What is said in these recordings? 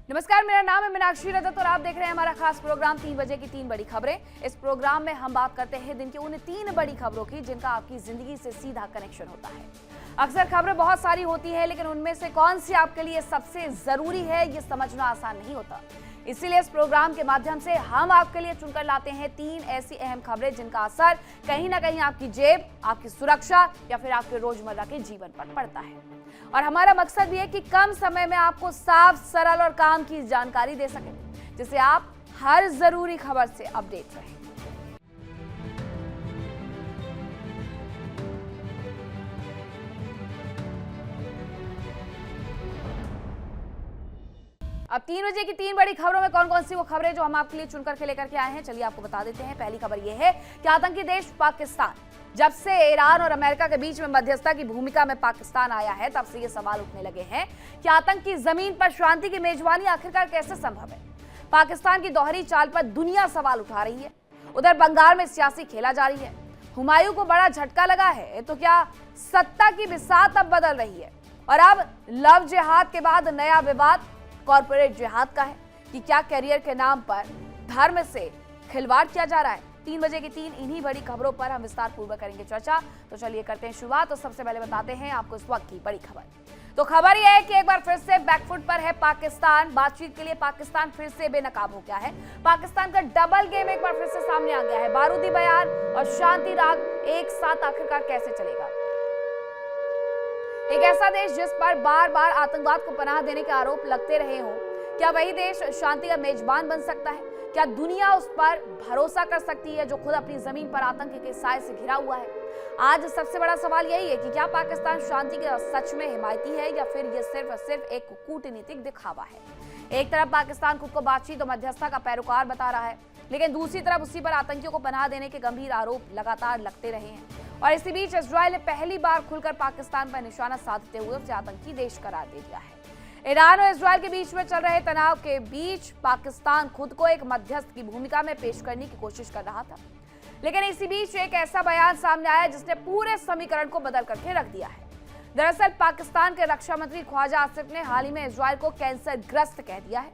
नमस्कार, मेरा नाम है मीनाक्षी रजत और आप देख रहे हैं हमारा खास प्रोग्राम 3 बजे की 3 बड़ी खबरें। इस प्रोग्राम में हम बात करते हैं दिन की उन 3 बड़ी खबरों की जिनका आपकी जिंदगी से सीधा कनेक्शन होता है। अक्सर खबरें बहुत सारी होती हैं, लेकिन उनमें से कौन सी आपके लिए सबसे जरूरी है ये समझना आसान नहीं होता। इसीलिए इस प्रोग्राम के माध्यम से हम आपके लिए चुनकर लाते हैं 3 ऐसी अहम खबरें जिनका असर कहीं ना कहीं आपकी जेब, आपकी सुरक्षा या फिर आपके रोजमर्रा के जीवन पर पड़ता है। और हमारा मकसद भी है कि कम समय में आपको साफ, सरल और काम की जानकारी दे सके, जिससे आप हर जरूरी खबर से अपडेट रहें। अब 3 बजे की 3 बड़ी खबरों में कौन कौन सी वो खबरें जो हम आपके लिए चुनकर के लेकर के आए हैं, चलिए आपको बता देते हैं। पहली खबर यह है कि आतंकी देश पाकिस्तान, जब से ईरान और अमेरिका के बीच में मध्यस्थता की भूमिका में पाकिस्तान आया है, तब से ये सवाल उठने लगे हैं कि आतंक की जमीन पर शांति की मेजबानी आखिरकार कैसे संभव है। पाकिस्तान की दोहरी चाल पर दुनिया सवाल उठा रही है। उधर बंगाल में सियासी खेला जारी है। हुमायूं को बड़ा झटका लगा है, तो क्या सत्ता की बिसात अब बदल रही है? और अब लव जिहाद के बाद नया विवाद कॉर्पोरेट जिहाद का है कि क्या करियर के नाम पर धर्म से खिलवाड़ किया जा रहा है। 3 बजे की 3 इन्हीं बड़ी खबरों पर हम विस्तार पूर्वक करेंगे चर्चा। तो चलिए करते हैं शुरुआत। तो सबसे पहले बताते हैं आपको इस वक्त की बड़ी खबर। तो खबर यह है कि एक बार फिर से बैकफुट पर है पाकिस्तान। बातचीत के लिए पाकिस्तान फिर से बेनकाब हो गया है। पाकिस्तान का डबल गेम एक बार फिर से सामने आ गया है। बारूदी बयान और शांति राग एक साथ आखिरकार कैसे चलेगा? एक ऐसा देश जिस पर बार बार आतंकवाद को पनाह देने के आरोप लगते रहे हों, क्या वही देश शांति का मेजबान बन सकता है? क्या दुनिया उस पर भरोसा कर सकती है जो खुद अपनी जमीन पर आतंक के साए से घिरा हुआ है? आज सबसे बड़ा सवाल यही है कि क्या पाकिस्तान शांति के सच में हिमायती है या फिर यह सिर्फ और सिर्फ एक कूटनीतिक दिखावा है। एक तरफ पाकिस्तान खुद को बातचीत और मध्यस्थता का पैरोकार बता रहा है, लेकिन दूसरी तरफ उसी पर आतंकियों को पनाह देने के गंभीर आरोप लगातार लगते रहे हैं। और इसी बीच इजरायल ने पहली बार खुलकर पाकिस्तान पर निशाना साधते हुए उसे आतंकी देश करार दे दिया है। ईरान और इजरायल के बीच में चल रहे तनाव के बीच पाकिस्तान खुद को एक मध्यस्थ की भूमिका में पेश करने की कोशिश कर रहा था, लेकिन इसी बीच एक ऐसा बयान सामने आया जिसने पूरे समीकरण को बदल करके रख दिया है। दरअसल पाकिस्तान के रक्षा मंत्री ख्वाजा आसिफ ने हाल ही में इजरायल को कैंसर ग्रस्त कह दिया है।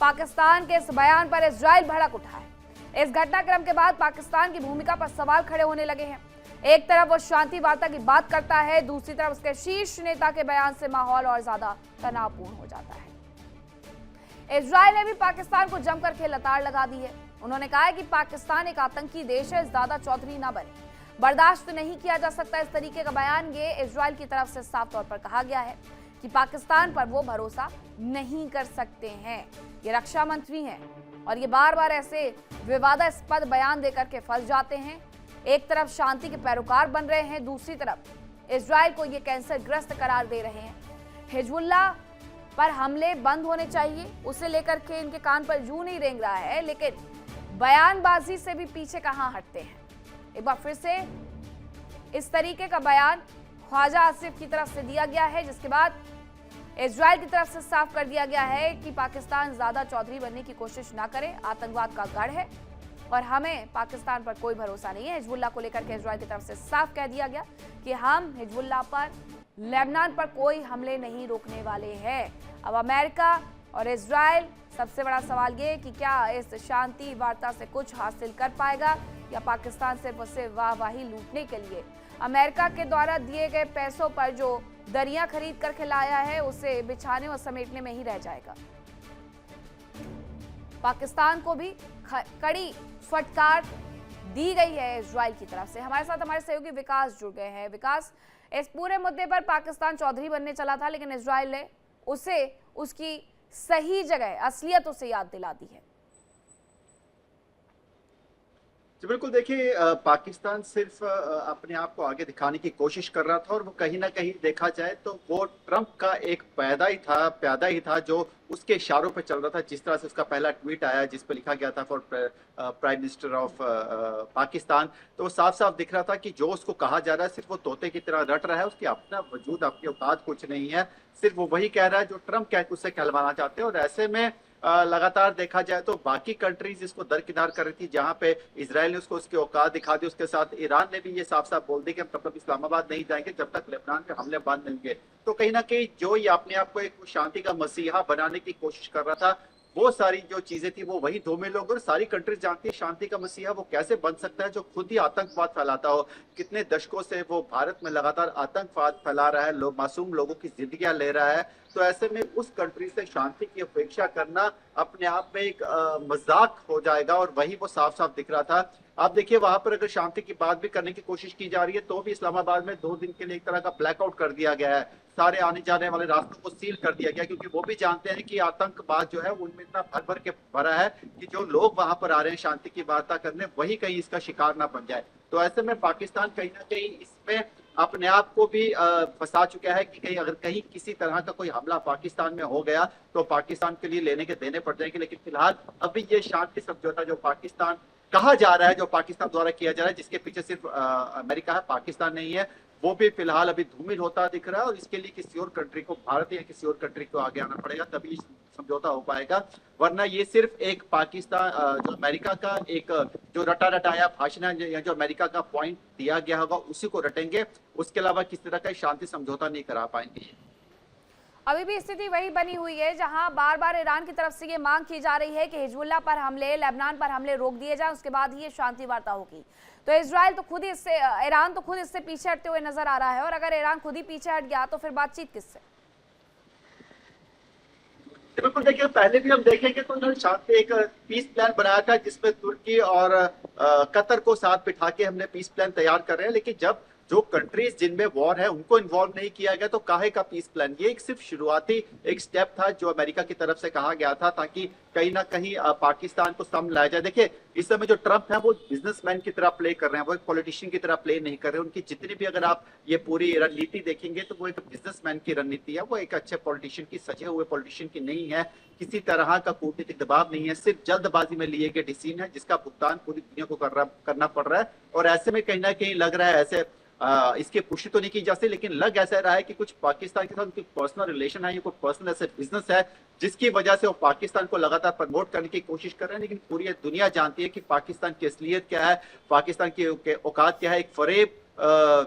पाकिस्तान के इस बयान पर इजरायल भड़क उठा है। इस घटनाक्रम के बाद पाकिस्तान की भूमिका पर सवाल खड़े होने लगे हैं। एक तरफ वो शांति वार्ता की बात करता है, दूसरी तरफ उसके शीर्ष नेता के बयान से माहौल और ज्यादा तनावपूर्ण हो जाता है। इजरायल ने भी पाकिस्तान को जमकर के लताड़ लगा दी है। उन्होंने कहा है कि पाकिस्तान एक आतंकी देश है, ज्यादा चौधरी ना बने, बर्दाश्त नहीं किया जा सकता इस तरीके का बयान। ये इजरायल की तरफ से साफ तौर पर कहा गया है कि पाकिस्तान पर वो भरोसा नहीं कर सकते हैं। ये रक्षा मंत्री हैं और ये बार बार ऐसे विवादास्पद बयान देकर के फंस जाते हैं। एक तरफ शांति के पैरोकार बन रहे हैं, दूसरी तरफ इजरायल को ये कैंसर ग्रस्त करार दे रहे हैं। हिजबुल्लाह पर हमले बंद होने चाहिए, उसे लेकर के इनके कान पर यूं नहीं रेंग रहा है, लेकिन बयानबाजी से भी पीछे कहां हटते हैं। एक बार फिर से इस तरीके का बयान ख्वाजा आसिफ की तरफ से दिया गया है, जिसके बाद इजरायल की तरफ से साफ कर दिया गया है कि पाकिस्तान ज्यादा चौधरी बनने की कोशिश ना करे, आतंकवाद का गढ़ है और हमें पाकिस्तान पर कोई भरोसा नहीं है। हिजबुल्लाह को लेकर के इजरायल की तरफ से साफ कह दिया गया कि हम हिजबुल्लाह पर, लेबनान पर कोई हमले नहीं रोकने वाले हैं। अब अमेरिका और इजरायल, सबसे बड़ा सवाल ये कि क्या इस शांति वार्ता से कुछ हासिल कर पाएगा या पाकिस्तान सिर्फ उसे वाहवाही लूटने के लिए अमेरिका के द्वारा दिए गए पैसों पर जो दरिया खरीद करके लाया है उसे बिछाने और समेटने में ही रह जाएगा। पाकिस्तान को भी कड़ी फटकार दी गई है इजरायल की तरफ से। हमारे साथ हमारे सहयोगी विकास जुड़ गए हैं। विकास, इस पूरे मुद्दे पर पाकिस्तान चौधरी बनने चला था, लेकिन इजरायल ने उसे उसकी सही जगह, असलियत उसे याद दिला दी है। जी बिल्कुल, देखिए पाकिस्तान सिर्फ अपने आप को आगे दिखाने की कोशिश कर रहा था और वो कहीं ना कहीं देखा जाए तो वो ट्रंप का एक प्यादा ही था जो उसके इशारों पर चल रहा था। जिस तरह से उसका पहला ट्वीट आया जिस पर लिखा गया था for prime minister of Pakistan, तो वो साफ साफ दिख रहा था कि जो उसको कहा जा रहा है सिर्फ वो तोते की तरह रट रहा है, उसकी अपना वजूद, अपनी औकात कुछ नहीं है। सिर्फ वो वही कह रहा है जो ट्रंप कह उससे कहलवाना चाहते हैं। और ऐसे में लगातार देखा जाए तो बाकी कंट्रीज इसको दरकिनार कर रही थी, जहां पे इजराइल ने उसको उसकी औकात दिखा दी, उसके साथ ईरान ने भी ये साफ साफ बोल दी कि हम तब तक इस्लामाबाद नहीं जाएंगे जब तक लेबनान पे हमले बंद नहीं होंगे। तो कहीं ना कहीं जो ये अपने आप को एक शांति का मसीहा बनाने की कोशिश कर रहा था, वो सारी जो चीजें थी वो वही धूमिल लोग। और सारी कंट्रीज जानती है शांति का मसीहा वो कैसे बन सकता है जो खुद ही आतंकवाद फैलाता हो। कितने दशकों से वो भारत में लगातार आतंकवाद फैला रहा है, लोग मासूम लोगों की जिंदगियां ले रहा है। तो ऐसे में उस कंट्री से शांति की अपेक्षा करना अपने आप में एक मजाक हो जाएगा, और वही वो साफ साफ दिख रहा था। आप देखिए वहां पर अगर शांति की बात भी करने की कोशिश की जा रही है तो भी इस्लामाबाद में 2 दिन के लिए एक तरह का ब्लैकआउट कर दिया गया है, सारे आने जाने वाले रास्तों को सील कर दिया गया, क्योंकि वो भी जानते हैं कि आतंकवाद जो है उनमें इतना भर भर के भरा है कि जो लोग वहां पर आ रहे हैं शांति की वार्ता करने, वही कहीं इसका शिकार ना बन जाए। तो ऐसे में पाकिस्तान कहीं ना कहीं इसमें अपने आप को भी फंसा चुका है कि कहीं अगर कहीं किसी तरह का कोई हमला पाकिस्तान में हो गया तो पाकिस्तान के लिए लेने के देने पड़ जाएंगे। लेकिन फिलहाल अभी ये शांति समझौता जो पाकिस्तान कहा जा रहा है, जो पाकिस्तान द्वारा किया जा रहा है, जिसके पीछे सिर्फ अमेरिका है, पाकिस्तान नहीं है, वो भी फिलहाल अभी धूमिल होता दिख रहा है। और इसके लिए किसी और कंट्री को, भारत या किसी और कंट्री को आगे आना पड़ेगा तभी समझौता हो पाएगा। वरना ये सिर्फ एक पाकिस्तान जो अमेरिका का एक जो रटा रटाया भाषण है या जो अमेरिका का पॉइंट दिया गया होगा उसी को रटेंगे, उसके अलावा किसी तरह का शांति समझौता नहीं करा पाएंगे। अभी भी स्थिति वही बनी हुई है जहां बार बार ईरान की तरफ से ये मांग की जा रही है कि हिजबुल्लाह पर हमले, लेबनान पर हमले रोक दिए जाएं, उसके बाद ही ये शांति वार्ता होगी। तो इजराइल तो खुद इससे, ईरान तो खुद इससे पीछे हटते हुए नजर आ रहा है, और अगर ईरान खुद ही पीछे हट गया तो फिर बातचीत किससे? बिल्कुल देखिए, पहले भी हम देखेंगे तो उन्होंने शांति एक पीस प्लान बनाया था जिसमें तुर्की और कतर को साथ बिठा के हमने पीस प्लान तैयार कर रहे हैं। लेकिन जब जो कंट्रीज जिनमें वॉर है उनको इन्वॉल्व नहीं किया गया तो काहे का पीस प्लान? ये एक सिर्फ शुरुआती एक स्टेप था जो अमेरिका की तरफ से कहा गया था, ताकि कहीं ना कहीं पाकिस्तान को सम लाया जाए। देखिए इस समय जो ट्रंप है वो बिजनेसमैन की तरह प्ले कर रहे हैं, वो एक पॉलिटिशियन की तरह प्ले नहीं कर रहे हैं। उनकी जितनी भी अगर आप ये पूरी रणनीति देखेंगे तो वो एक बिजनेसमैन की रणनीति है, वो एक अच्छे पॉलिटिशियन की, सजे हुए पॉलिटिशियन की नहीं है। किसी तरह का कूटनीतिक दबाव नहीं है, सिर्फ जल्दबाजी में लिए गए डिसीजन है जिसका भुगतान पूरी दुनिया को करना पड़ रहा है। और ऐसे में कहीं ना कहीं लग रहा है, ऐसे इसकी पुष्टि तो नहीं की जा सकती, लेकिन लग ऐसा रहा है कि कुछ पाकिस्तान के साथ कुछ पर्सनल रिलेशन है, ये कोई पर्सनल ऐसे बिजनेस है जिसकी वजह से वो पाकिस्तान को लगातार प्रमोट करने की कोशिश कर रहे हैं। लेकिन पूरी दुनिया जानती है कि पाकिस्तान की असलियत क्या है, पाकिस्तान की औकात क्या है। एक फरेब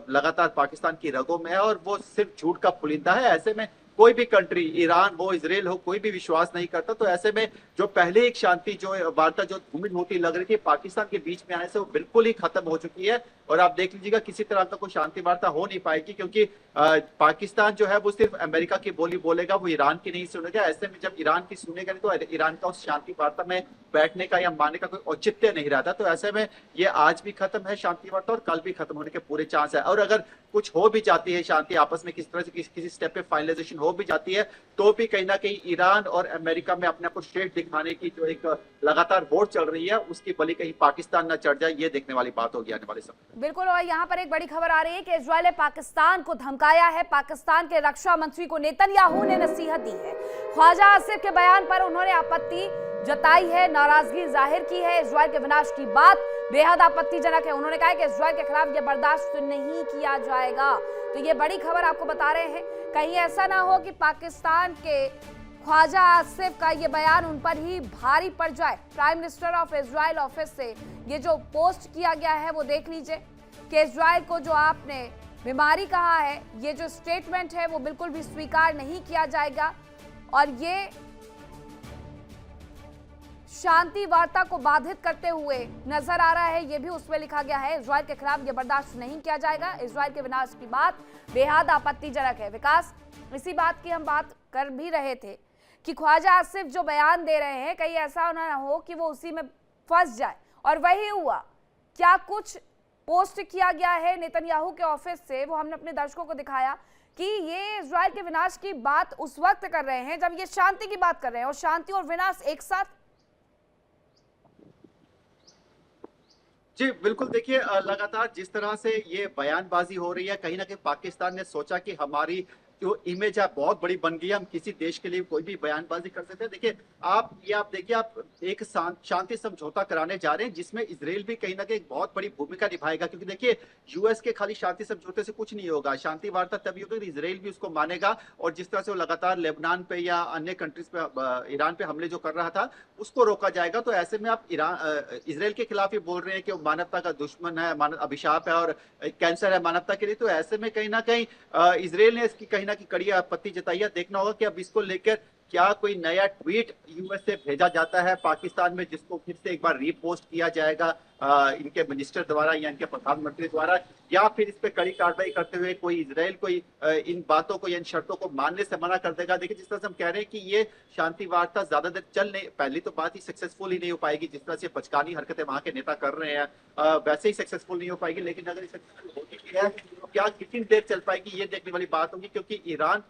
लगातार पाकिस्तान की रगों में है और वो सिर्फ झूठ का पुलिंदा है। ऐसे में कोई भी कंट्री, ईरान हो, इजराइल हो, कोई भी विश्वास नहीं करता। तो ऐसे में जो पहले एक शांति जो वार्ता जो धूमिल होती लग रही थी पाकिस्तान के बीच में आने से, वो बिल्कुल ही खत्म हो चुकी है। और आप देख लीजिएगा किसी तरह का कोई शांति वार्ता हो नहीं पाएगी, क्योंकि पाकिस्तान जो है वो सिर्फ अमेरिका की बोली बोलेगा, वो ईरान की नहीं सुनेगा। ऐसे में जब ईरान की सुनेगा नहीं तो ईरान का उस शांति वार्ता में बैठने का या मानने का कोई औचित्य नहीं रहता। तो ऐसे में ये आज भी खत्म है शांति वार्ता और कल भी खत्म होने के पूरे चांस है। और अगर कुछ हो भी जाती है शांति आपस में किसी तरह से किसी स्टेप पे फाइनलाइजेशन हो भी जाती है तो भी कहीं ना कहीं ईरान और अमेरिका में अपने आप को स्ट्रेट दिखाने की जो एक लगातार वोट चल रही है उसकी बलि कहीं पाकिस्तान ना चढ़ जाए, ये देखने वाली बात होगी आने वाले समय। बिल्कुल। और यहाँ पर एक बड़ी खबर आ रही है कि इजराइल ने पाकिस्तान को धमकाया है। पाकिस्तान के रक्षा मंत्री को नेतन्याहू ने नसीहत दी है। ख्वाजा आसिफ के बयान पर उन्होंने आपत्ति जताई है, नाराजगी जाहिर की है। इजराइल के विनाश की बात बेहद आपत्तिजनक है। उन्होंने कहा है कि इजराइल के खिलाफ यह बर्दाश्त नहीं किया जाएगा। तो ये बड़ी खबर आपको बता रहे हैं, कहीं ऐसा ना हो कि पाकिस्तान के ख्वाजा आसिफ का ये बयान उन पर ही भारी पड़ जाए। Prime minister of Israel office से ये जो पोस्ट किया गया है वो देख लीजिए कि इजराइल को जो आपने बीमारी कहा है, ये जो स्टेटमेंट है वो बिल्कुल भी स्वीकार नहीं किया जाएगा और ये शांति वार्ता को बाधित करते हुए नजर आ रहा है। ये भी उसमें लिखा गया है, इजराइल के खिलाफ ये बर्दाश्त नहीं किया जाएगा। इजराइल के विनाश की बात बेहद आपत्तिजनक है। विकास, इसी बात की हम बात कर भी रहे थे कि ख्वाजा आसिफ जो बयान दे रहे हैं कहीं ऐसा ना हो कि वो उसी में फंस जाए, और वही हुआ। क्या कुछ पोस्ट किया गया है नेतन्याहू के ऑफिस से, वो हमने अपने दर्शकों को दिखाया कि ये इजराइल के विनाश की बात उस वक्त कर रहे हैं जब ये शांति की बात कर रहे हैं, और शांति और विनाश एक साथ। जी बिल्कुल, देखिए लगातार जिस तरह से ये बयानबाजी हो रही है, कहीं ना कहीं पाकिस्तान ने सोचा कि हमारी जो इमेज है बहुत बड़ी बन गई है। हम किसी देश के लिए कोई भी बयानबाजी कर सकते हैं। देखिए, आप देखिए, आप एक शांति समझौता कराने जा रहे हैं जिसमें इसराइल भी कहीं ना कहीं एक बहुत बड़ी भूमिका निभाएगा, क्योंकि देखिए यूएस के खाली शांति समझौते से कुछ नहीं होगा। शांति वार्ता तभी होगी इसराइल भी उसको मानेगा। और जिस तरह से वो लगातार लेबनान पे या अन्य कंट्रीज पे, ईरान पे हमले जो कर रहा था, उसको रोका जाएगा। तो ऐसे में आप इसराइल के खिलाफ ही बोल रहे हैं कि वो मानवता का दुश्मन है, मानव अभिशाप है और कैंसर है मानवता के लिए। तो ऐसे में कहीं ना कहीं इसराइल ने इसकी कहीं ना कहीं कड़ी आपत्ति जताई है। देखना होगा कि अब इसको लेकर क्या कोई नया ट्वीट यूएस से भेजा जाता है पाकिस्तान में, जिसको फिर से एक बार रीपोस्ट किया जाएगा इनके मिनिस्टर द्वारा या इनके प्रधानमंत्री द्वारा, या फिर इस पे कड़ी कार्रवाई करते हुए कोई इसराइल कोई इन बातों को या इन शर्तों को मानने से मना कर देगा। देखिए, जिस तरह से हम कह रहे हैं कि ये शांति वार्ता ज्यादा देर चल नहीं, पहली तो बात ही सक्सेसफुल ही नहीं हो पाएगी। जिस तरह से बचकानी हरकतें वहां के नेता कर रहे हैं, वैसे ही सक्सेसफुल नहीं हो पाएगी। लेकिन अगर सक्सेसफुल होती भी है तो क्या कितनी देर चल पाएगी, ये देखने वाली बात होगी, क्योंकि ईरान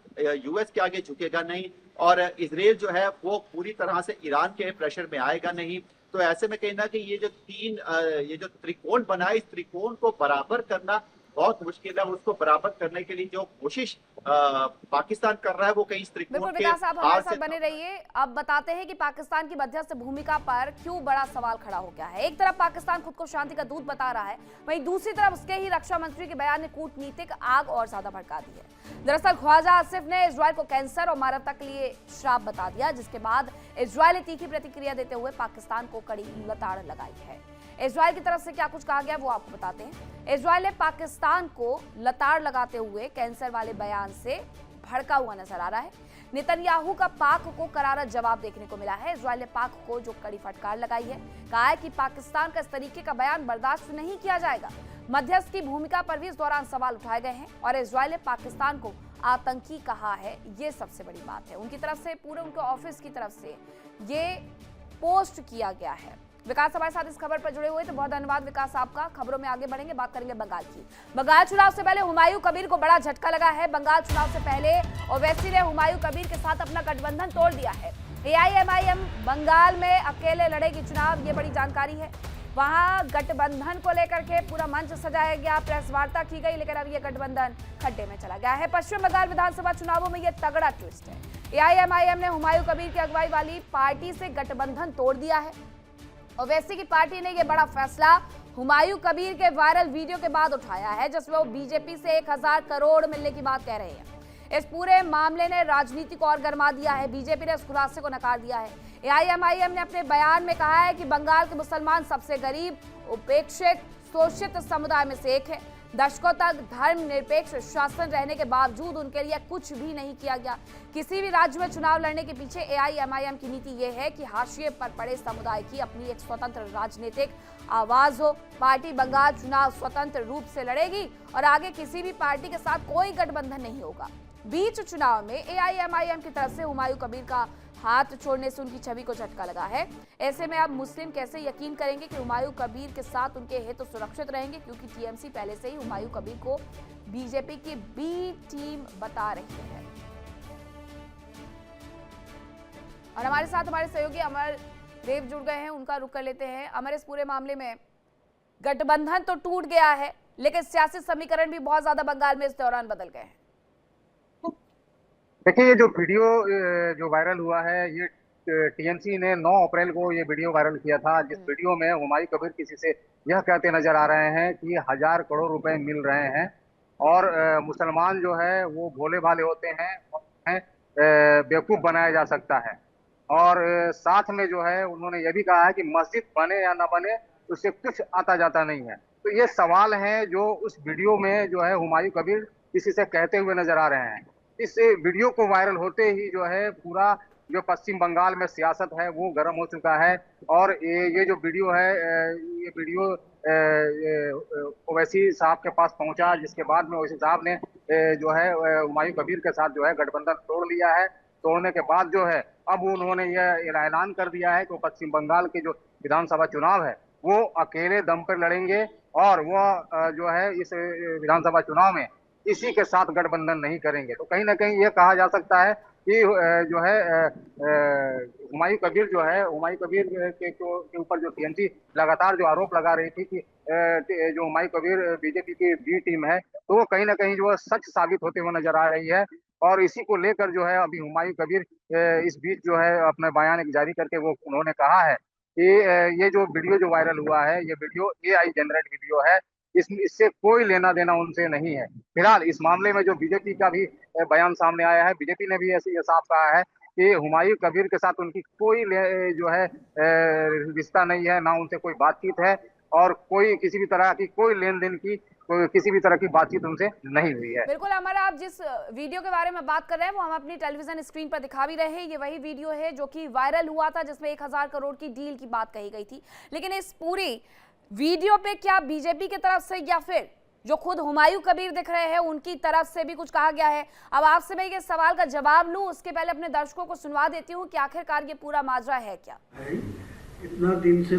यूएस के आगे झुकेगा नहीं और इसराइल जो है वो पूरी तरह से ईरान के प्रेशर में आएगा नहीं। तो ऐसे में कहीं ना कहीं ये जो त्रिकोण बना है, इस त्रिकोण को बराबर करना बहुत मुश्किल है। उसको बराबर करने के लिए जो कोशिश पाकिस्तान कर रहा है, वो कहीं इस त्रिकोण बिल्कुल के विकास, आप हमारे हार साथ से बने रहिए। अब बताते हैं कि पाकिस्तान की मध्यस्थ भूमिका पर क्यों बड़ा सवाल खड़ा हो गया है। एक तरफ पाकिस्तान खुद को शांति का दूत बता रहा है, वहीं दूसरी तरफ उसके ही रक्षा मंत्री के बयान ने कूटनीतिक आग और ज्यादा भड़का दी है। दरअसल ख्वाजा आसिफ ने इजरायल को कैंसर और मानवता के लिए श्राप बता दिया, जिसके बाद इजरायल ने तीखी प्रतिक्रिया देते हुए पाकिस्तान को कड़ी लताड़ लगाई है। इजरायल की तरफ से क्या कुछ कहा गया वो आपको बताते हैं। इजरायल ने पाकिस्तान को लताड़ लगाते हुए कैंसर वाले बयान से भड़का हुआ नजर आ रहा है। नेतन्याहू का पाक को करारा जवाब देखने को मिला है। इजरायल ने पाक को जो कड़ी फटकार लगाई है, कहा है कि पाकिस्तान का इस तरीके का बयान बर्दाश्त नहीं किया जाएगा। मध्यस्थ की भूमिका पर भी इस दौरान सवाल उठाए गए हैं और इजरायल ने पाकिस्तान को आतंकी कहा है। ये सबसे बड़ी बात है। उनकी तरफ से, पूरे उनके ऑफिस की तरफ से ये पोस्ट किया गया है। विकास हमारे साथ इस खबर पर जुड़े हुए, तो बहुत धन्यवाद विकास आपका। खबरों में आगे बढ़ेंगे, बात करेंगे बंगाल की। बंगाल चुनाव से पहले हुमायूं कबीर को बड़ा झटका लगा है। बंगाल चुनाव से पहले ओवैसी ने हुमायूं कबीर के साथ अपना गठबंधन तोड़ दिया है। एआईएमआईएम बंगाल में अकेले लड़ेगी चुनाव, ये बड़ी जानकारी है। वहां गठबंधन को लेकर के पूरा मंच सजाया गया, प्रेस वार्ता की गई, लेकिन अब ये गठबंधन खड्डे में चला गया है। पश्चिम बंगाल विधानसभा चुनावों में ये तगड़ा ट्विस्ट है। एआईएमआईएम ने हुमायूं कबीर की अगुवाई वाली पार्टी से गठबंधन तोड़ दिया है। ओवैसी की पार्टी ने यह बड़ा फैसला हुमायूं कबीर के वायरल वीडियो के बाद उठाया है, जिसमें वो बीजेपी से 1000 करोड़ मिलने की बात कह रहे हैं। इस पूरे मामले ने राजनीति को और गर्मा दिया है। बीजेपी ने इस खुलासे को नकार दिया है। एआईएमआईएम ने अपने बयान में कहा है कि बंगाल के मुसलमान सबसे गरीब, उपेक्षित, शोषित समुदाय में से एक है। दशकों तक धर्मनिरपेक्ष शासन रहने के बावजूद उनके लिए कुछ भी नहीं किया गया। किसी भी राज्य में चुनाव लड़ने के पीछे एआईएमआईएम की नीति ये है कि हाशिए पर पड़े समुदाय की अपनी एक स्वतंत्र राजनीतिक आवाज हो। पार्टी बंगाल चुनाव स्वतंत्र रूप से लड़ेगी और आगे किसी भी पार्टी के साथ कोई गठबंधन नहीं होगा। बीच चुनाव में एआईएमआईएम की तरफ से हुमायूं कबीर का हाथ छोड़ने से उनकी छवि को झटका लगा है। ऐसे में अब मुस्लिम कैसे यकीन करेंगे कि हुमायूं कबीर के साथ उनके हित तो सुरक्षित रहेंगे, क्योंकि टीएमसी पहले से ही हुमायूं कबीर को बीजेपी की बी टीम बता रही है। और हमारे साथ हमारे सहयोगी अमर देव जुड़ गए हैं, उनका रुख कर लेते हैं। अमर, इस पूरे मामले में गठबंधन तो टूट गया है, लेकिन सियासी समीकरण भी बहुत ज्यादा बंगाल में इस दौरान बदल गए हैं। देखिए, ये जो वीडियो जो वायरल हुआ है, ये टीएमसी ने 9 अप्रैल को ये वीडियो वायरल किया था, जिस वीडियो में हुमायूं कबीर किसी से यह कहते नजर आ रहे हैं कि 1000 करोड़ रुपए मिल रहे हैं और मुसलमान जो है वो भोले भाले होते हैं और बेवकूफ बनाया जा सकता है। और साथ में जो है उन्होंने ये भी कहा है कि मस्जिद बने या ना बने उससे कुछ आता जाता नहीं है। तो ये सवाल है जो उस वीडियो में जो है हुमायूं कबीर किसी से कहते हुए नजर आ रहे हैं। इस वीडियो को वायरल होते ही जो है पूरा जो पश्चिम बंगाल में सियासत है वो गर्म हो चुका है। और ये जो वीडियो है, ये वीडियो ओवैसी साहब के पास पहुंचा, जिसके बाद में ओवैसी साहब ने जो है हुमायूं कबीर के साथ जो है गठबंधन तोड़ लिया है। तोड़ने के बाद जो है अब उन्होंने यह ऐलान कर दिया है कि पश्चिम बंगाल के जो विधानसभा चुनाव है वो अकेले दम पर लड़ेंगे और वो जो है इस विधानसभा चुनाव में इसी के साथ गठबंधन नहीं करेंगे। तो कहीं ना कहीं ये कहा जा सकता है कि जो है हुमायूं कबीर जो है, हुमायूं कबीर के ऊपर जो टीएमसी लगातार जो आरोप लगा रही थी कि जो हुमायूं कबीर बीजेपी की बी टीम है, तो वो कहीं ना कहीं जो सच साबित होते हुए नजर आ रही है। और इसी को लेकर जो है अभी हुमायूं कबीर इस बीच जो है अपना बयान एक जारी करके वो उन्होंने कहा है कि ये जो वीडियो जो वायरल हुआ है ये वीडियो एआई जनरेट वीडियो है। इससे कोई लेना देना उनसे नहीं है। फिलहाल इस मामले में जो बीजेपी का भी बयान सामने आया है, बीजेपी ने भी ऐसे ये साफ कहा है कि हुमायूं कबीर के साथ उनकी कोई जो है रिश्ता नहीं है, ना उनसे कोई बातचीत है और कोई किसी भी तरह की कोई लेन देन की किसी भी तरह की बातचीत उनसे नहीं हुई है। बिल्कुल हमारा, आप जिस वीडियो के बारे में बात कर रहे हैं वो हम अपनी टेलीविजन स्क्रीन पर दिखा भी रहे हैं। ये वही वीडियो है जो कि वायरल हुआ था, जिसमें 1000 करोड़ की डील की बात कही गई थी। लेकिन इस पूरी वीडियो पे क्या बीजेपी की तरफ से या फिर जो खुद हुमायूं कबीर दिख रहे हैं उनकी तरफ से भी कुछ कहा गया है? अब आपसे मैं ये सवाल का जवाब लूं उसके पहले अपने दर्शकों को सुनवा देती हूँ कि आखिरकार ये पूरा माजरा है क्या। इतना दिन से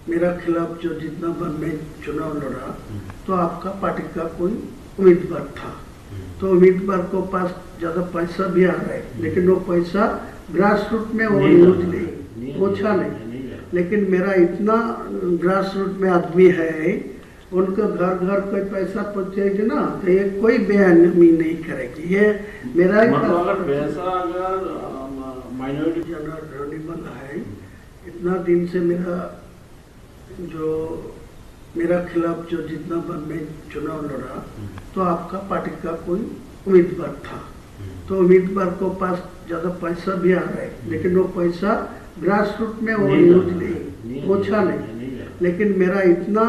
मेरा खिलाफ जो जितना बार मैं चुनाव लड़ा तो आपका पार्टी का कोई उम्मीदवार था, तो उम्मीदवार को पास ज्यादा पैसा भी आ रहा है, लेकिन वो पैसा ग्रास रूट में वो यूज नहीं पहुंचा नहीं। लेकिन मेरा इतना ग्रास रूट में आदमी है, उनका घर घर कोई पैसा पहुंचेगी ना तो ये कोई बेअदबी नहीं करेगी। ये मेरा अगर पैसा माइनॉरिटी जनरल है। इतना दिन से मेरा खिलाफ जो जितना बार मैं चुनाव लड़ा तो आपका पार्टी का कोई उम्मीदवार था, तो उम्मीदवार को पास ज्यादा पैसा भी आ रहा है, लेकिन वो पैसा ग्रास रूट में वो यूज नहीं पहुंचा नहीं। लेकिन मेरा इतना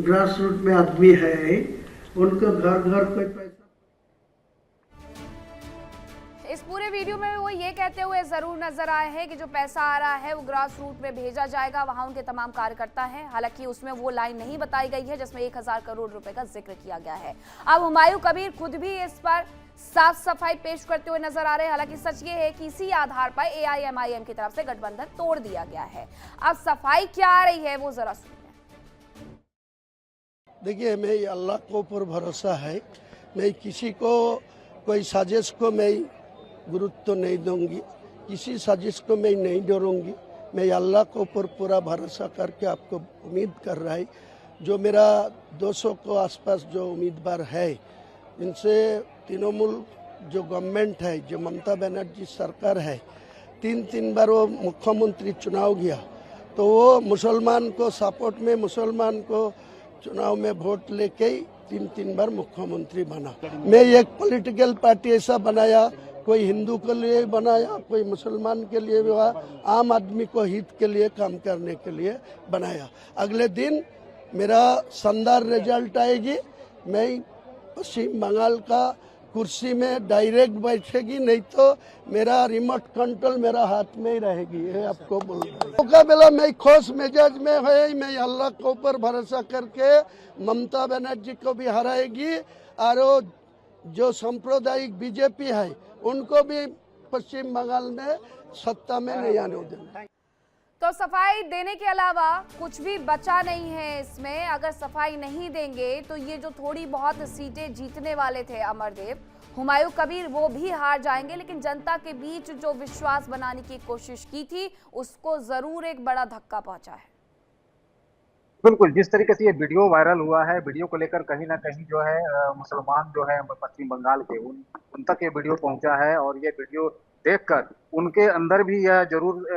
ग्रास रूट में आदमी है, उनका घर घर कोई पैसा। इस पूरे वीडियो में वो ये कहते हुए जरूर नजर आए हैं कि जो पैसा आ रहा है वो ग्रास रूट में भेजा जाएगा, वहां उनके तमाम कार्यकर्ता हैं। हालांकि उसमें वो लाइन नहीं बताई गई है जिसमें 1000 करोड़ रुपए का जिक्र किया गया है। अब हुमायूं कबीर खुद भी इस पर साफ सफाई पेश करते हुए नजर आ रहे हैं। हालांकि सच ये है कि इसी आधार पर AIMIM की तरफ से गठबंधन तोड़ दिया गया है। अब सफाई क्या आ रही है वो जरा सुनिए। देखिए, मैं अल्लाह को ऊपर भरोसा है, मैं किसी को कोई साजिश को मैं गुरुत्व नहीं दूंगी, किसी साजिश को मैं नहीं डरूंगी। मैं अल्लाह को ऊपर पूरा भरोसा करके आपको उम्मीद कर रहा है। जो मेरा 200 को आसपास जो उम्मीदवार है, इनसे तृणमूल जो गवर्नमेंट है, जो ममता बनर्जी सरकार है, 3 बार वो मुख्यमंत्री चुनाव गया, तो वो मुसलमान को सपोर्ट में मुसलमान को चुनाव में वोट लेके ही 3 बार मुख्यमंत्री बना। मैं एक पॉलिटिकल पार्टी ऐसा बनाया, कोई हिंदू के लिए बनाया, कोई मुसलमान के लिए भी, आम आदमी को हित के लिए काम करने के लिए बनाया। अगले दिन मेरा शानदार रिजल्ट आएगी, मैं पश्चिम बंगाल का कुर्सी में डायरेक्ट बैठेगी, नहीं तो मेरा रिमोट कंट्रोल मेरा हाथ में ही रहेगी। ये आपको बोल रहा हूं। मुकाबला मैं खुश मिजाज में है, मैं अल्लाह के ऊपर भरोसा करके ममता बनर्जी को भी हराएगी और जो सांप्रदायिक बीजेपी है उनको भी पश्चिम बंगाल में सत्ता में नहीं आने देना। तो सफाई देने के अलावा कुछ भी बचा नहीं है इसमें। अगर सफाई नहीं देंगे तो ये जो थोड़ी बहुत सीटें जीतने वाले थे अमरदेव, हुमायूं कबीर, वो भी हार जाएंगे। लेकिन जनता के बीच जो विश्वास बनाने की कोशिश की थी उसको जरूर एक बड़ा धक्का पहुंचा है। बिल्कुल, जिस तरीके से ये वीडियो वायरल हुआ है, वीडियो को लेकर कहीं ना कहीं जो है मुसलमान जो है पश्चिम बंगाल के उन तक ये वीडियो पहुंचा है और ये वीडियो देखकर उनके अंदर भी यह जरूर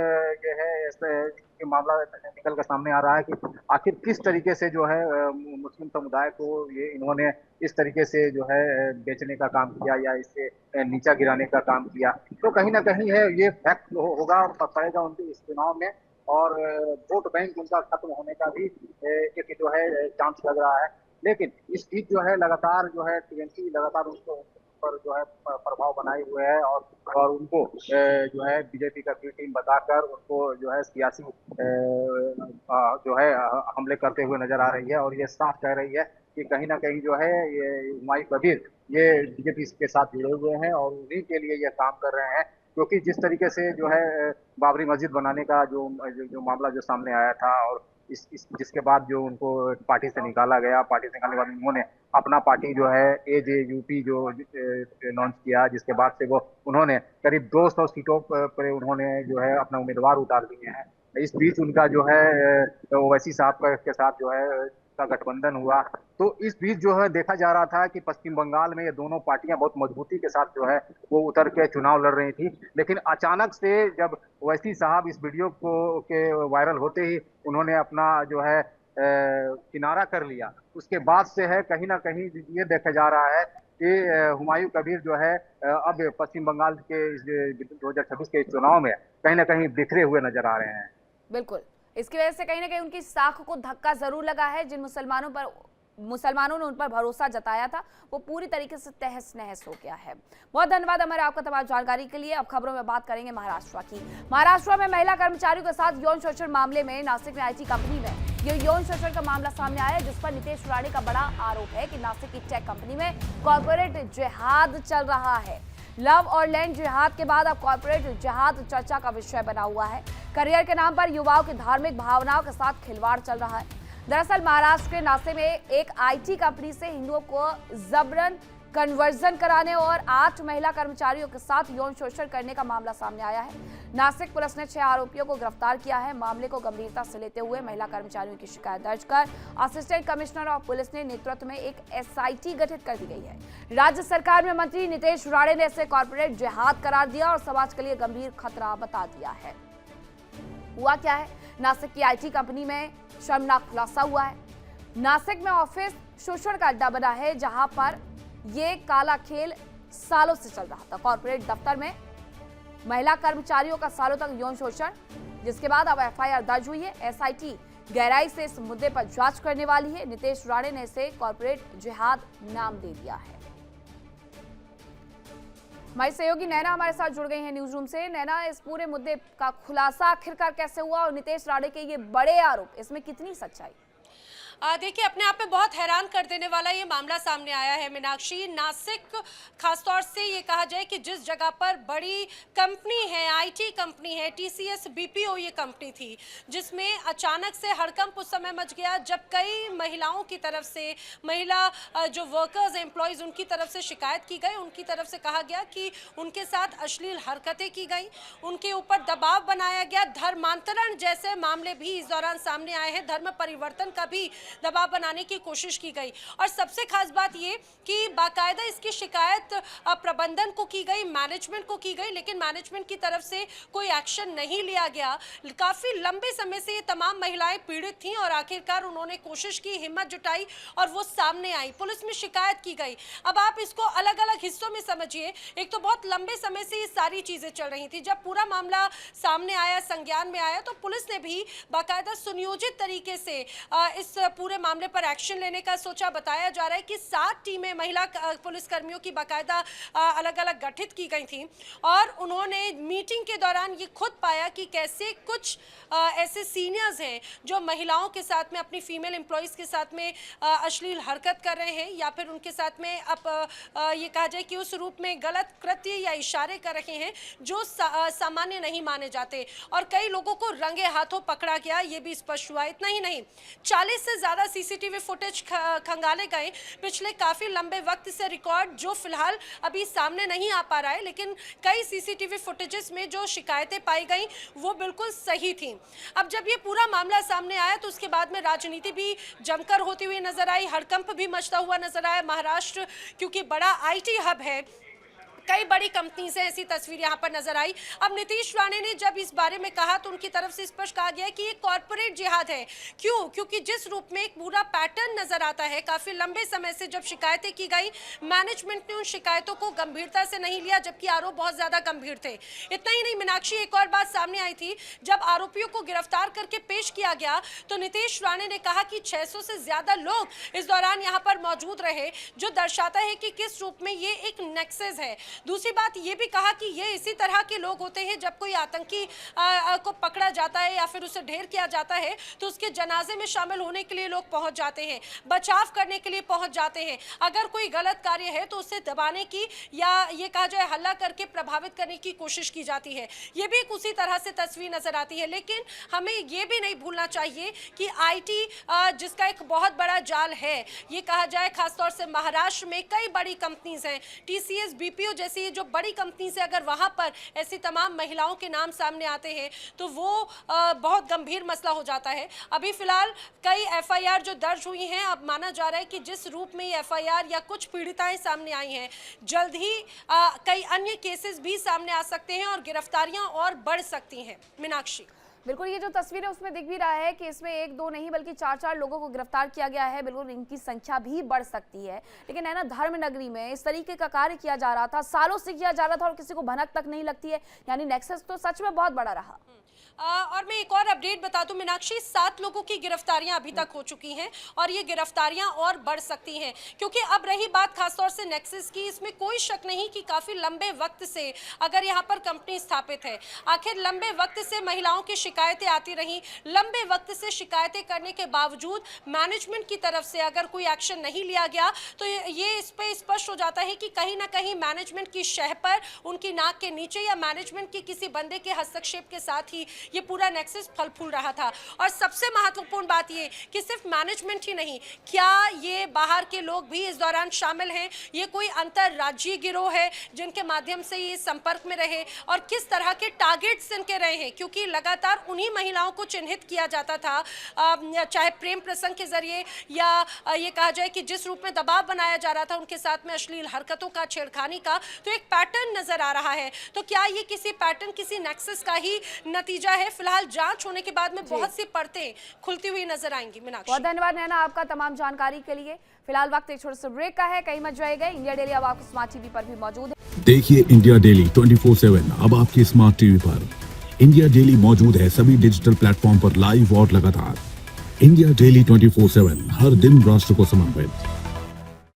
ये है ये मामला निकल कर सामने आ रहा है कि आखिर किस तरीके से जो है मुस्लिम समुदाय को ये इन्होंने इस तरीके से जो है बेचने का काम किया या इससे नीचा गिराने का काम किया। तो कहीं ना कहीं है ये फैक्ट होगा और पड़ेगा उनके इस चुनाव में और वोट बैंक उनका खत्म होने का भी एक जो है चांस लग रहा है। लेकिन इस बीच जो है लगातार जो है टीएमसी लगातार उसको पर जो है प्रभाव बनाए हुए है और उनको जो है बीजेपी का बी टीम बताकर उनको जो है सियासी जो है हमले करते हुए नजर आ रही है और ये साफ कह रही है कि कहीं ना कहीं जो है ये हुमायूं कबीर ये बीजेपी के साथ जुड़े हुए हैं और उन्हीं के लिए ये काम कर रहे हैं। क्योंकि जिस तरीके से जो है बाबरी मस्जिद बनाने का जो मामला जो सामने आया था और जिसके बाद जो उनको पार्टी से निकाला गया, पार्टी से निकालने के बाद उन्होंने अपना पार्टी जो है AJUP जो लॉन्च किया, जिसके बाद से वो उन्होंने करीब 200 सीटों पर उन्होंने जो है अपना उम्मीदवार उतार दिए हैं। इस बीच उनका जो है ओवैसी साहब के साथ जो है का गठबंधन हुआ। तो इस बीच जो है देखा जा रहा था कि पश्चिम बंगाल में ये दोनों पार्टियां बहुत मजबूती के साथ जो है वो उतर के चुनाव लड़ रही थी। लेकिन अचानक से जब ओवैसी साहब इस वीडियो को के वायरल होते ही उन्होंने अपना जो है किनारा कर लिया, उसके बाद से है कहीं ना कहीं ये देखा जा रहा है कि हुमायूं कबीर जो है अब पश्चिम बंगाल के इस 2026 के चुनाव में कहीं ना कहीं बिखरे हुए नजर आ रहे हैं। बिल्कुल, इसकी वजह से कहीं ना कहीं उनकी साख को धक्का जरूर लगा है। जिन मुसलमानों ने उन पर भरोसा जताया था वो पूरी तरीके से तहस नहस हो गया है। बहुत धन्यवाद हमारे आपका तमाम जानकारी के लिए। अब खबरों में बात करेंगे महाराष्ट्र की। महाराष्ट्र में महिला कर्मचारियों के साथ यौन शोषण मामले में नासिक में आईटी कंपनी में ये यौन शोषण का मामला सामने आया है, जिस पर नितेश राणे का बड़ा आरोप है कि नासिक की टेक कंपनी में कॉर्पोरेट जिहाद चल रहा है। लव और लैंड जिहाद के बाद अब कॉर्पोरेट जिहाद चर्चा का विषय बना हुआ है। करियर के नाम पर युवाओं की धार्मिक भावनाओं के साथ खिलवाड़ चल रहा है। दरअसल महाराष्ट्र के नासिक में एक आईटी कंपनी से हिंदुओं को जबरन कन्वर्जन कराने और 8 महिला कर्मचारियों के साथ यौन शोषण करने का मामला सामने आया है। नासिक पुलिस ने 6 आरोपियों को गिरफ्तार किया है। मामले को गंभीरता से लेते हुए महिला कर्मचारियों की शिकायत दर्ज कर असिस्टेंट कमिश्नर ऑफ पुलिस ने नेतृत्व में एक एसआईटी गठित कर दी गई है। राज्य सरकार में मंत्री नितेश राणे ने इसे कॉर्पोरेट जिहाद करार दिया और समाज के लिए गंभीर खतरा बता दिया है। हुआ क्या है, नासिक की आईटी कंपनी में शर्मनाक खुलासा हुआ है। नासिक में ऑफिस शोषण का अड्डा बना है, जहां पर ये काला खेल सालों से चल रहा था। कॉर्पोरेट दफ्तर में महिला कर्मचारियों का सालों तक यौन शोषण, जिसके बाद अब एफआईआर दर्ज हुई है। एसआईटी गहराई से इस मुद्दे पर जांच करने वाली है। नितेश राणे ने इसे कॉर्पोरेट जिहाद नाम दे दिया है। हमारी सहयोगी नैना हमारे साथ जुड़ गई हैं न्यूज रूम से। नैना, इस पूरे मुद्दे का खुलासा आखिरकार कैसे हुआ और नितेश राणे के ये बड़े आरोप, इसमें कितनी सच्चाई? देखिए, अपने आप में बहुत हैरान कर देने वाला ये मामला सामने आया है मीनाक्षी। नासिक खासतौर से ये कहा जाए कि जिस जगह पर बड़ी कंपनी है, आईटी कंपनी है, टीसीएस बीपीओ ये कंपनी थी, जिसमें अचानक से हड़कंप उस समय मच गया जब कई महिलाओं की तरफ से, महिला जो वर्कर्स एम्प्लॉयज़ उनकी तरफ से शिकायत की गई। उनकी तरफ से कहा गया कि उनके साथ अश्लील हरकतें की गई, उनके ऊपर दबाव बनाया गया। धर्मांतरण जैसे मामले भी इस दौरान सामने आए हैं। धर्म परिवर्तन का भी दबाव बनाने की कोशिश की गई। और सबसे खास बात ये कि बाकायदा इसकी शिकायत प्रबंधन को की गई, मैनेजमेंट को की गई, लेकिन मैनेजमेंट की तरफ से कोई एक्शन नहीं लिया गया। काफी लंबे समय से ये तमाम महिलाएं पीड़ित थीं और आखिरकार उन्होंने कोशिश की, हिम्मत जुटाई और वो सामने आई, पुलिस में शिकायत की गई। अब आप इसको अलग अलग हिस्सों में समझिए। एक तो बहुत लंबे समय से ये सारी चीजें चल रही थी। जब पूरा मामला सामने आया, संज्ञान में आया, तो पुलिस ने भी बाकायदा सुनियोजित तरीके से इस पूरे मामले पर एक्शन लेने का सोचा। बताया जा रहा है कि 7 टीमें महिला पुलिसकर्मियों की बाकायदा अलग अलग गठित की गई थी और उन्होंने मीटिंग के दौरान ये खुद पाया कि कैसे कुछ ऐसे सीनियर्स हैं जो महिलाओं के साथ में, अपनी फीमेल एम्प्लॉयज़ के साथ में अश्लील हरकत कर रहे हैं या फिर उनके साथ में अब ये कहा जाए कि उस रूप में गलत कृत्य या इशारे कर रहे हैं जो सामान्य नहीं माने जाते। और कई लोगों को रंगे हाथों पकड़ा गया, ये भी स्पष्ट हुआ। इतना ही नहीं, 40 से ज़्यादा सीसीटीवी फुटेज खंगाले गए पिछले काफ़ी लंबे वक्त से रिकॉर्ड, जो फिलहाल अभी सामने नहीं आ पा रहा है, लेकिन कई सीसीटीवी फुटेजेस में जो शिकायतें पाई गई वो बिल्कुल सही थी। अब जब ये पूरा मामला सामने आया तो उसके बाद में राजनीति भी जमकर होती हुई नजर आई, हड़कंप भी मचता हुआ नजर आया। महाराष्ट्र क्योंकि बड़ा आईटी हब है, कई बड़ी कंपनी से ऐसी तस्वीर यहाँ पर नजर आई। अब नीतीश राणे ने जब इस बारे में कहा तो उनकी तरफ से स्पष्ट कहा गया कि ये कॉर्पोरेट जिहाद है। क्यों? क्योंकि जिस रूप में एक पूरा पैटर्न नजर आता है, काफी लंबे समय से जब शिकायतें की गई, मैनेजमेंट ने उन शिकायतों को गंभीरता से नहीं लिया, जबकि आरोप बहुत ज्यादा गंभीर थे। इतना ही नहीं मीनाक्षी, एक और बात सामने आई थी। जब आरोपियों को गिरफ्तार करके पेश किया गया तो नीतीश राणे ने कहा कि 600 से ज्यादा लोग इस दौरान यहाँ पर मौजूद रहे, जो दर्शाता है कि किस रूप में ये एक नेक्सस है। दूसरी बात ये भी कहा कि ये इसी तरह के लोग होते हैं, जब कोई आतंकी को पकड़ा जाता है या फिर उसे ढेर किया जाता है तो उसके जनाजे में शामिल होने के लिए लोग पहुंच जाते हैं, बचाव करने के लिए पहुंच जाते हैं। अगर कोई गलत कार्य है तो उसे दबाने की या ये कहा जाए हल्ला करके प्रभावित करने की कोशिश की जाती है। ये भी एक उसी तरह से तस्वीर नजर आती है। लेकिन हमें ये भी नहीं भूलना चाहिए कि आईटी जिसका एक बहुत बड़ा जाल है, ये कहा जाए खासतौर से महाराष्ट्र में कई बड़ी कंपनीज हैं, टीसीएस बीपीओ जैसी जो बड़ी कंपनी से अगर वहां पर ऐसी तमाम महिलाओं के नाम सामने आते हैं तो वो बहुत गंभीर मसला हो जाता है। अभी फिलहाल कई एफआईआर जो दर्ज हुई हैं, अब माना जा रहा है कि जिस रूप में ये एफआईआर या कुछ पीड़िताएं सामने आई हैं, जल्द ही कई अन्य केसेस भी सामने आ सकते हैं और गिरफ्तारियां और बढ़ सकती हैं। मीनाक्षी, बिल्कुल, ये जो तस्वीर है उसमें दिख भी रहा है कि इसमें 1-2 नहीं बल्कि 4-4 लोगों को गिरफ्तार किया गया है। बिल्कुल इनकी संख्या भी बढ़ सकती है। लेकिन है ना, धर्म नगरी में इस तरीके का कार्य किया जा रहा था, सालों से किया जा रहा था और किसी को भनक तक नहीं लगती है। यानी नेक्सस तो सच में बहुत बड़ा रहा। और मैं एक और अपडेट बता दूं मीनाक्षी, 7 लोगों की गिरफ्तारियां अभी तक हो चुकी हैं और ये गिरफ्तारियां और बढ़ सकती हैं, क्योंकि अब रही बात खासतौर से नेक्सस की, इसमें कोई शक नहीं कि काफ़ी लंबे वक्त से अगर यहाँ पर कंपनी स्थापित है, आखिर लंबे वक्त से महिलाओं की शिकायतें आती रहीं, लंबे वक्त से शिकायतें करने के बावजूद मैनेजमेंट की तरफ से अगर कोई एक्शन नहीं लिया गया तो ये इस पर स्पष्ट हो जाता है कि कहीं ना कहीं मैनेजमेंट की शह पर, उनकी नाक के नीचे या मैनेजमेंट के किसी बंदे के हस्तक्षेप के साथ ही ये पूरा नेक्सस फल फूल रहा था। और सबसे महत्वपूर्ण बात ये कि सिर्फ मैनेजमेंट ही नहीं, क्या ये बाहर के लोग भी इस दौरान शामिल हैं, ये कोई अंतरराज्यीय गिरोह है जिनके माध्यम से ये संपर्क में रहे और किस तरह के टारगेट्स इनके रहे हैं, क्योंकि लगातार उन्हीं महिलाओं को चिन्हित किया जाता था, चाहे प्रेम प्रसंग के जरिए या ये कहा जाए कि जिस रूप में दबाव बनाया जा रहा था उनके साथ में अश्लील हरकतों का, छेड़खानी का, तो एक पैटर्न नजर आ रहा है। तो क्या ये किसी पैटर्न, किसी नेक्सस का ही नतीजा है? फिलहाल जांच होने के बाद में बहुत सी परतें खुलती हुई नजर आएंगी। मीनाक्षी, बहुत धन्यवाद नैना आपका तमाम जानकारी के लिए। फिलहाल वक्त एक छोटे से ब्रेक का है, कहीं मत जाइएगा। इंडिया डेली अब आपको स्मार्ट टीवी पर भी मौजूद है। देखिए इंडिया डेली 24/7 अब आपकी स्मार्ट टीवी पर। इंडिया डेली मौजूद है सभी डिजिटल प्लेटफॉर्म पर लाइव और लगातार। इंडिया डेली 24/7 हर दिन राष्ट्र को समर्पित।